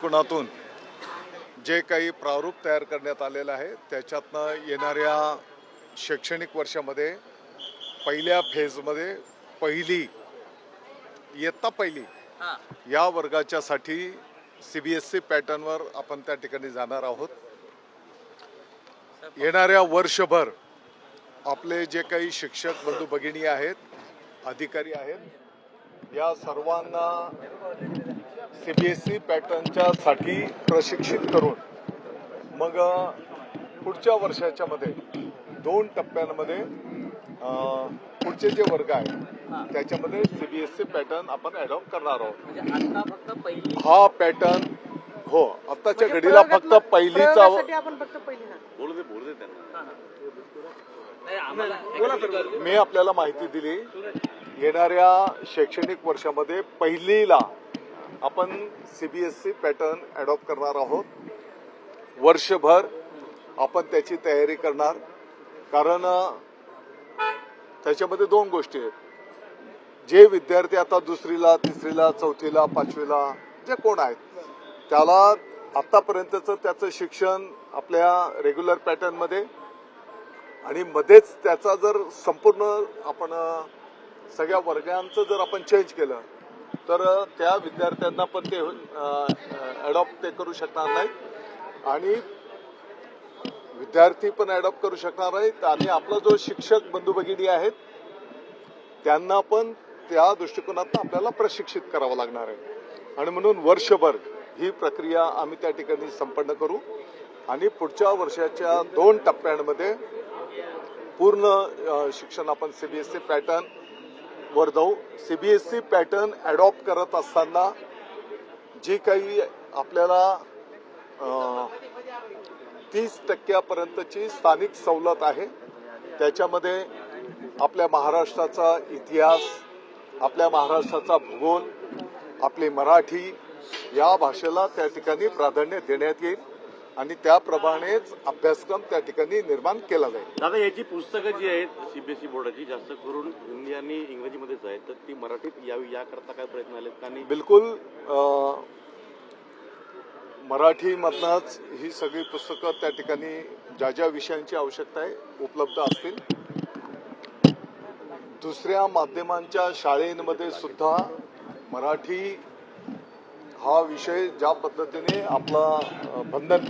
कोणातून जे काही प्रारूप तयार करण्यात आलेलं आहे त्याच्यातनं येणाऱ्या शैक्षणिक वर्षामध्ये पहिल्या फेजमध्ये पहिली इयत्ता पहिली या वर्गाच्यासाठी CBSE पॅटर्नवर आपण त्या ठिकाणी जाणार आहोत। येणाऱ्या वर्षभर आपले जे काही शिक्षक बंधू भगिनी आहेत, अधिकारी आहेत, या सर्वांना CBSE पॅटर्नच्या साठी प्रशिक्षित करून मग पुढच्या वर्षाच्या मध्ये 2 टप्प्यांमध्ये पुढचे जे वर्ग आहेत त्याच्यामध्ये CBSE पॅटर्न आपण अडॉप्ट करणार आहोत। म्हणजे आता फक्त पहिली हा पॅटर्न हो आताच्या घडीला फक्त पहिलीचा आपण फक्त पहिली ना बोलू दे त्यांना। मी आपल्याला माहिती दिली, येणाऱ्या शैक्षणिक वर्षामध्ये पहिलीला आपण CBSE पॅटर्न अडॉप्ट करणार आहोत। वर्षभर आपण त्याची तयारी करणार, कारण त्याच्यामध्ये 2 गोष्टी आहेत। जे विद्यार्थी आता दुसरीला, तिसरीला, चौथीला, 5वीला जे कोण आहेत त्याला आतापर्यंतचं त्याचं शिक्षण आपल्या रेग्युलर पॅटर्नमध्ये आणि मध्येच त्याचा जर संपूर्ण आपण सगळ्या वर्गांचं जर आपण चेंज केलं तर त्या विद्यार्थ्यांना पण ते अडॉप्ट ते करू शकणार नाहीत आणि विद्यार्थी पण अडॉप्ट करू शकणार नाहीत आणि आपला जो शिक्षक बंधू भगिनी आहेत त्यांना पण त्या दृष्टिकोनातून आपल्याला प्रशिक्षित करावं लागणार आहे आणि म्हणून वर्षभर ही प्रक्रिया आम्ही त्या ठिकाणी संपन्न करू आणि पुढच्या वर्षाच्या 2 टप्प्यांमध्ये पूर्ण शिक्षण आपण CBSE पॅटर्न वर जाऊ। CBSE पॅटर्न अडॉप्ट करत असताना जी काही आपल्याला 30% स्थानिक सवलत आहे, त्याच्यामध्ये आपल्या महाराष्ट्राचा इतिहास, आपल्या महाराष्ट्राचा भूगोल, आपली मराठी या भाषेला त्या ठिकाणी प्राधान्य देण्यात येईल आणि त्याप्रमाणेच अभ्यासक्रम त्या ठिकाणी निर्माण केला जाईल। दादा, याची पुस्तकं जी आहेत CBSE बोर्डाची जास्त करून हिंदी आणि इंग्रजीमध्येच आहेत, तर ती मराठीत यावी याकरता काय प्रयत्न आलेत आणि बिलकुल मराठीमधनंच ही सगळी पुस्तकं त्या ठिकाणी ज्या ज्या विषयांची आवश्यकता आहे उपलब्ध असतील। दुसऱ्या माध्यमांच्या शाळेमध्ये सुद्धा मराठी हा विषय ज्या पद्धतीने आपला बंधनकारक